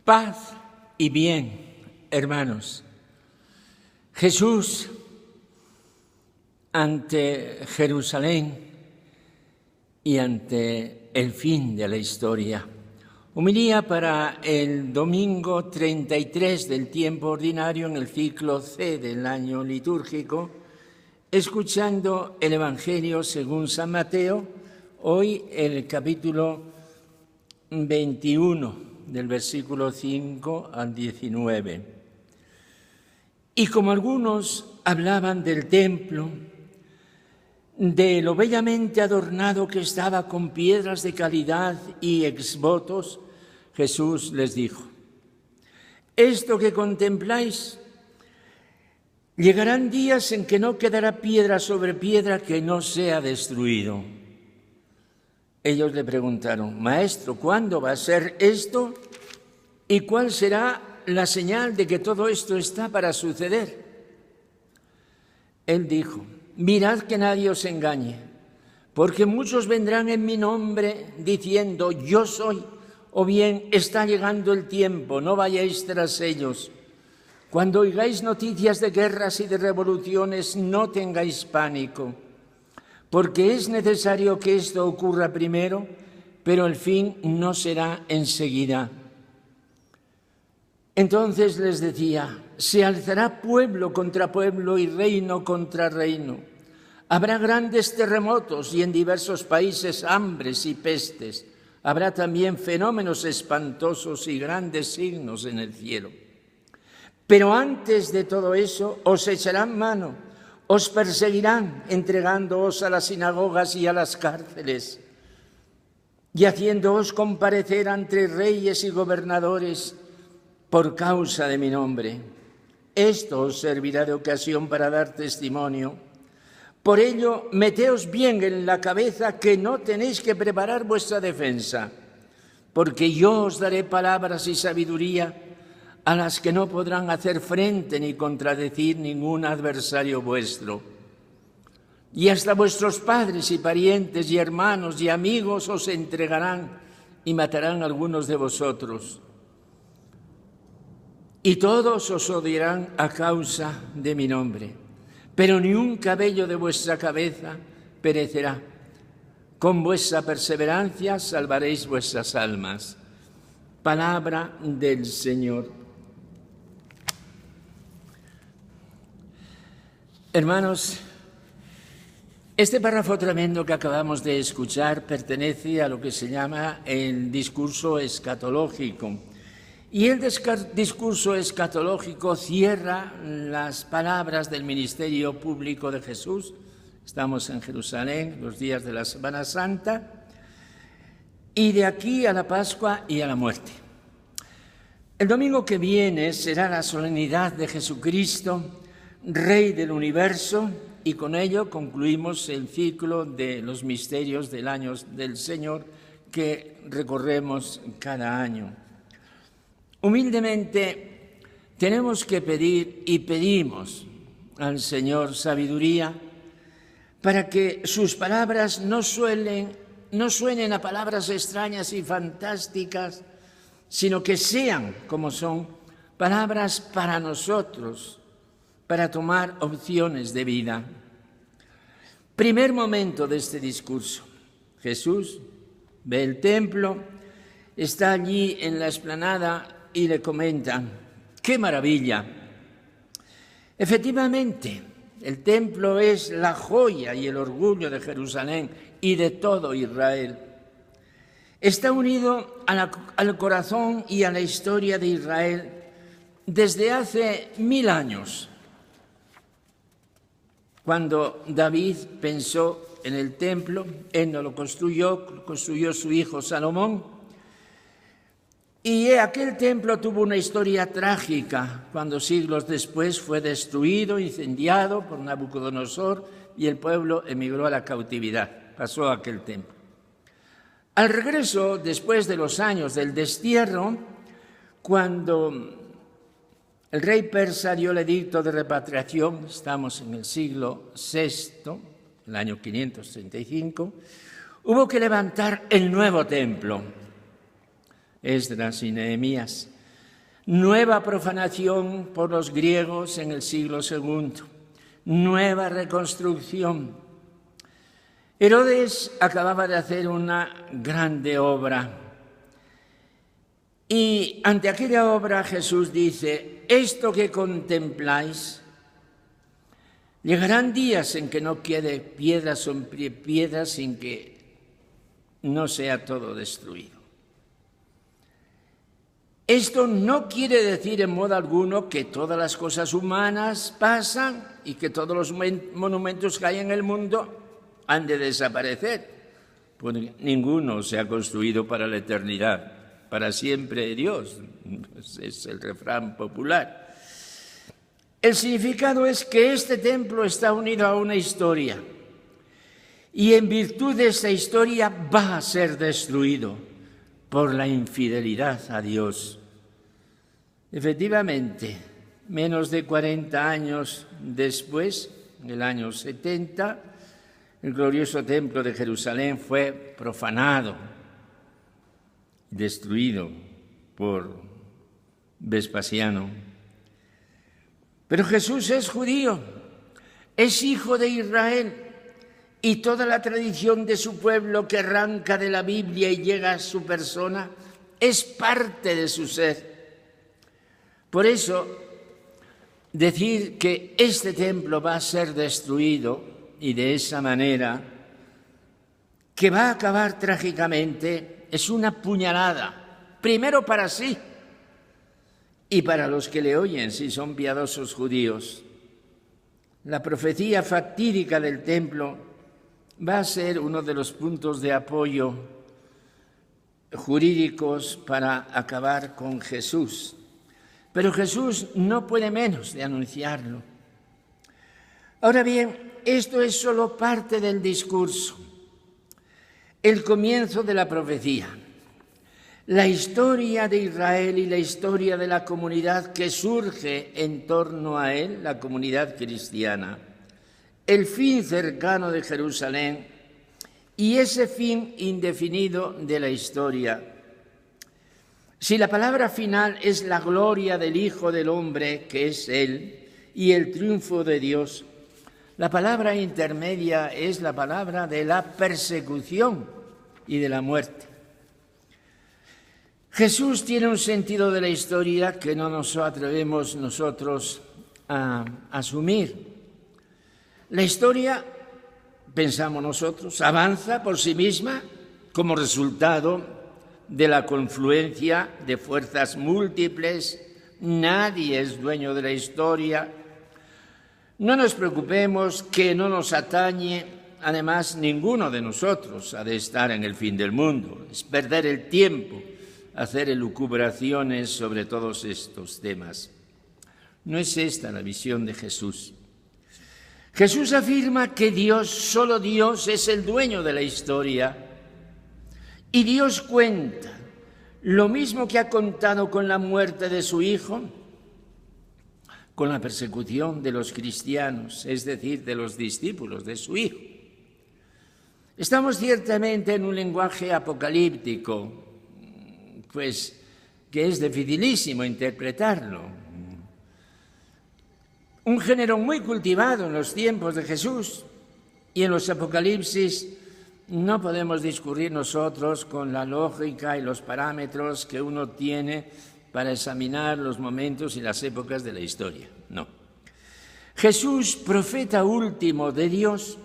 Paz y bien, hermanos. Jesús, ante Jerusalén y ante el fin de la historia. Homilía para el domingo 33 del tiempo ordinario en el ciclo C del año litúrgico, escuchando el Evangelio según San Mateo, hoy el capítulo 21, del versículo 5 al 19. Y como algunos hablaban del templo, de lo bellamente adornado que estaba con piedras de calidad y exvotos, Jesús les dijo: esto que contempláis, llegarán días en que no quedará piedra sobre piedra que no sea destruido. Ellos le preguntaron: Maestro, ¿cuándo va a ser esto? ¿Y cuál será la señal de que todo esto está para suceder? Él dijo: mirad que nadie os engañe, porque muchos vendrán en mi nombre diciendo: yo soy, o bien está llegando el tiempo, no vayáis tras ellos. Cuando oigáis noticias de guerras y de revoluciones, no tengáis pánico, porque es necesario que esto ocurra primero, pero el fin no será enseguida. Entonces les decía: se alzará pueblo contra pueblo y reino contra reino. Habrá grandes terremotos y en diversos países hambres y pestes. Habrá también fenómenos espantosos y grandes signos en el cielo. Pero antes de todo eso os echarán mano, os perseguirán, entregándoos a las sinagogas y a las cárceles, y haciéndoos comparecer ante reyes y gobernadores por causa de mi nombre. Esto os servirá de ocasión para dar testimonio. Por ello, meteos bien en la cabeza que no tenéis que preparar vuestra defensa, porque yo os daré palabras y sabiduría a las que no podrán hacer frente ni contradecir ningún adversario vuestro. Y hasta vuestros padres y parientes y hermanos y amigos os entregarán y matarán a algunos de vosotros. Y todos os odiarán a causa de mi nombre, pero ni un cabello de vuestra cabeza perecerá. Con vuestra perseverancia salvaréis vuestras almas. Palabra del Señor. Hermanos, este párrafo tremendo que acabamos de escuchar pertenece a lo que se llama el discurso escatológico. Y el discurso escatológico cierra las palabras del ministerio público de Jesús. Estamos en Jerusalén, los días de la Semana Santa, y de aquí a la Pascua y a la muerte. El domingo que viene será la solemnidad de Jesucristo, Rey del universo, y con ello concluimos el ciclo de los misterios del año del Señor que recorremos cada año. Humildemente tenemos que pedir y pedimos al Señor sabiduría para que sus palabras no suenen a palabras extrañas y fantásticas, sino que sean, como son, palabras para nosotros, para tomar opciones de vida. Primer momento de este discurso. Jesús ve el templo, está allí en la explanada y le comentan: ¡qué maravilla! Efectivamente, el templo es la joya y el orgullo de Jerusalén y de todo Israel. Está unido al corazón y a la historia de Israel desde hace 1000 años. Cuando David pensó en el templo, él no lo construyó su hijo Salomón. Y aquel templo tuvo una historia trágica cuando siglos después fue destruido, incendiado por Nabucodonosor y el pueblo emigró a la cautividad. Pasó aquel templo. Al regreso, después de los años del destierro, cuando el rey persa dio el edicto de repatriación, estamos en el siglo VI, el año 535, hubo que levantar el nuevo templo. Esdras y Nehemías nueva profanación por los griegos en el siglo II, nueva reconstrucción. Herodes acababa de hacer una grande obra y ante aquella obra Jesús dice: esto que contempláis, llegarán días en que no quede piedra sobre piedra sin que no sea todo destruido. Esto no quiere decir en modo alguno que todas las cosas humanas pasan y que todos los monumentos que hay en el mundo han de desaparecer, pues ninguno se ha construido para la eternidad, para siempre Dios, es el refrán popular. El significado es que este templo está unido a una historia y en virtud de esta historia va a ser destruido por la infidelidad a Dios. Efectivamente, menos de 40 años después, en el año 70, el glorioso templo de Jerusalén fue profanado, destruido por Vespasiano. Pero Jesús es judío, es hijo de Israel, y toda la tradición de su pueblo que arranca de la Biblia y llega a su persona es parte de su ser. Por eso, decir que este templo va a ser destruido y de esa manera, que va a acabar trágicamente, es una puñalada, primero para sí y para los que le oyen, si son piadosos judíos. La profecía fatídica del templo va a ser uno de los puntos de apoyo jurídicos para acabar con Jesús. Pero Jesús no puede menos de anunciarlo. Ahora bien, esto es solo parte del discurso, el comienzo de la profecía. La historia de Israel y la historia de la comunidad que surge en torno a él, la comunidad cristiana, el fin cercano de Jerusalén y ese fin indefinido de la historia. Si la palabra final es la gloria del Hijo del Hombre, que es Él, y el triunfo de Dios, la palabra intermedia es la palabra de la persecución y de la muerte. Jesús tiene un sentido de la historia que no nos atrevemos nosotros a asumir. La historia, pensamos nosotros, avanza por sí misma como resultado de la confluencia de fuerzas múltiples. Nadie es dueño de la historia. No nos preocupemos, que no nos atañe. Además, ninguno de nosotros ha de estar en el fin del mundo. Es perder el tiempo hacer elucubraciones sobre todos estos temas. No es esta la visión de Jesús. Jesús afirma que Dios, solo Dios, es el dueño de la historia. Y Dios cuenta lo mismo que ha contado con la muerte de su Hijo, con la persecución de los cristianos, es decir, de los discípulos de su Hijo. Estamos ciertamente en un lenguaje apocalíptico, pues que es dificilísimo interpretarlo. Un género muy cultivado en los tiempos de Jesús y en los Apocalipsis. No podemos discurrir nosotros con la lógica y los parámetros que uno tiene para examinar los momentos y las épocas de la historia. No. Jesús, profeta último de Dios,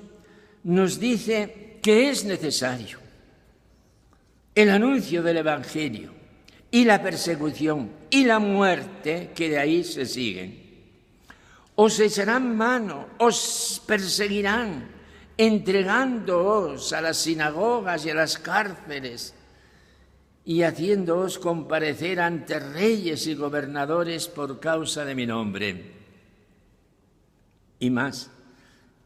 nos dice que es necesario el anuncio del Evangelio y la persecución y la muerte que de ahí se siguen. Os echarán mano, os perseguirán, entregándoos a las sinagogas y a las cárceles y haciéndoos comparecer ante reyes y gobernadores por causa de mi nombre. Y más,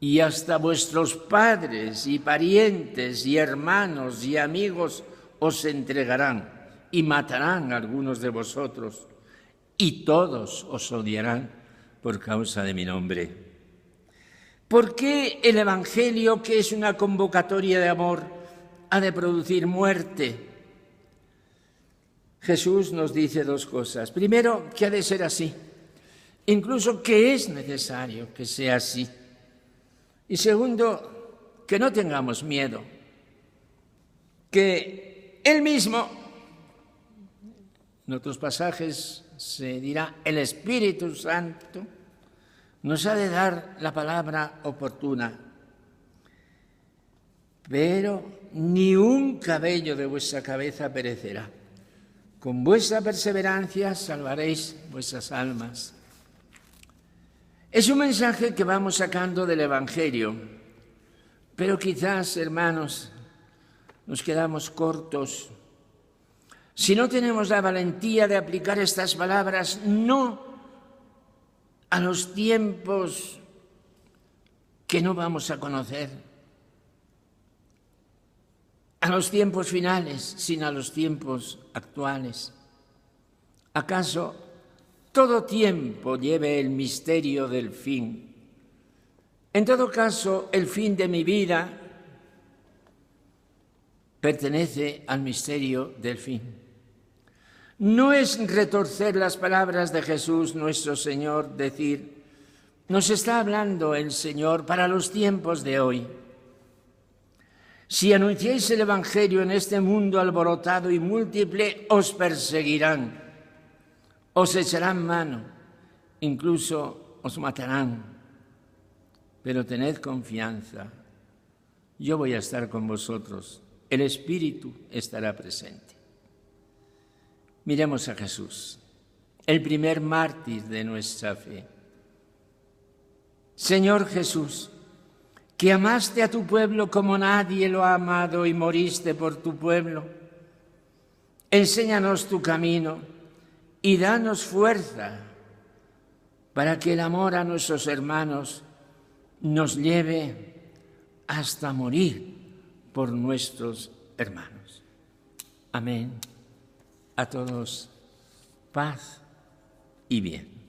y hasta vuestros padres y parientes y hermanos y amigos os entregarán y matarán a algunos de vosotros, y todos os odiarán por causa de mi nombre. ¿Por qué el Evangelio, que es una convocatoria de amor, ha de producir muerte? Jesús nos dice dos cosas. Primero, que ha de ser así, incluso que es necesario que sea así. Y segundo, que no tengamos miedo, que Él mismo, en otros pasajes se dirá el Espíritu Santo, nos ha de dar la palabra oportuna. Pero ni un cabello de vuestra cabeza perecerá. Con vuestra perseverancia salvaréis vuestras almas. Es un mensaje que vamos sacando del Evangelio, pero quizás, hermanos, nos quedamos cortos si no tenemos la valentía de aplicar estas palabras no a los tiempos que no vamos a conocer, a los tiempos finales, sino a los tiempos actuales. ¿Acaso todo tiempo lleve el misterio del fin? En todo caso, el fin de mi vida pertenece al misterio del fin. No es retorcer las palabras de Jesús nuestro Señor, decir, nos está hablando el Señor para los tiempos de hoy. Si anunciáis el Evangelio en este mundo alborotado y múltiple, os perseguirán, os echarán mano, incluso os matarán. Pero tened confianza, yo voy a estar con vosotros, el Espíritu estará presente. Miremos a Jesús, el primer mártir de nuestra fe. Señor Jesús, que amaste a tu pueblo como nadie lo ha amado y moriste por tu pueblo, enséñanos tu camino y danos fuerza para que el amor a nuestros hermanos nos lleve hasta morir por nuestros hermanos. Amén. A todos, paz y bien.